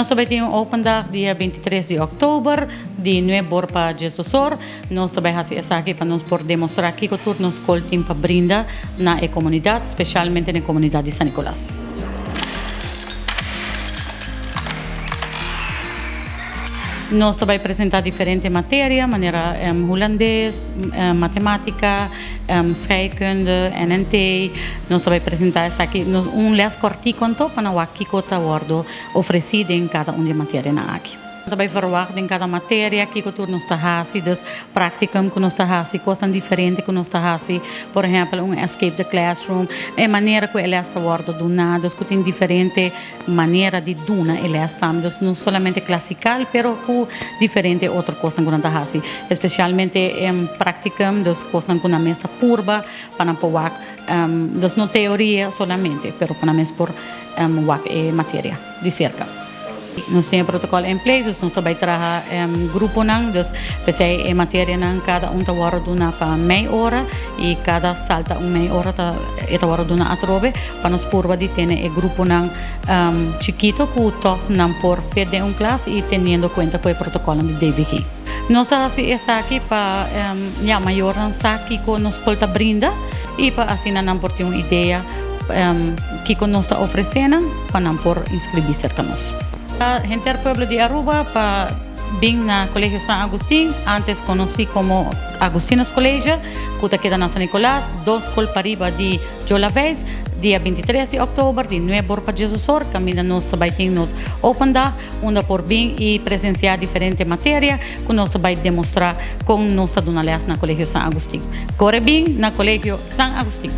Nós também temos open dag dia 23 de outubro, de 9 horas para Jesus. Nós também fazemos aqui para nós poder demonstrar que o nosso coltim para brindar na comunidade, especialmente na comunidade de São Nicolás. Nós também apresentamos diferentes matérias, maneira holandês, matemática, scheikunde, NNT. Nós também apresentamos aqui les corticonto para o que está oferecido em cada uma matéria na aqui. Também verwacht em cada matéria que o nós está fazendo, dus practicum que nós está fazendo, coisas diferentes que nós está fazendo, por exemplo, escape the classroom, é maneira que ele está ordenado, dus que tem diferente maneira de duna ele está, dus não somente classical, pero com diferente outra coisa que nós está fazendo, especialmente practicum, dus coisas que nós está purba, para poder, dus não teoria solamente, pero para nós por matéria de cerca. Nós temos protocolo em place, nós também trabalhamos grupo nang, dus pensei em matéria nang cada tá hora duna para meia hora e cada salta meia hora tá hora duna atrobe para nós purva de ter grupo nang chiquito que toch não por fede classe e tendo conta com o protocolo de DVG. Nós estamos aqui para maior aqui que nos colta brinda e para assim não por ter uma ideia que nós está oferecendo para não por inscrever cerca nós. Gente del pueblo de Aruba para vir na Colegio San Agustín, antes conocido como Agustinos College, que queda na San Nicolás, 2 colpariba de Jolavés, dia 23 de outubro, de 9 horas para Jesus, caminha nós também temos open dag, onde por vir e presenciar diferentes matérias, que nós também demonstrar com nossa dona na Colegio San Agustín. Corre bem na Colegio San Agustín.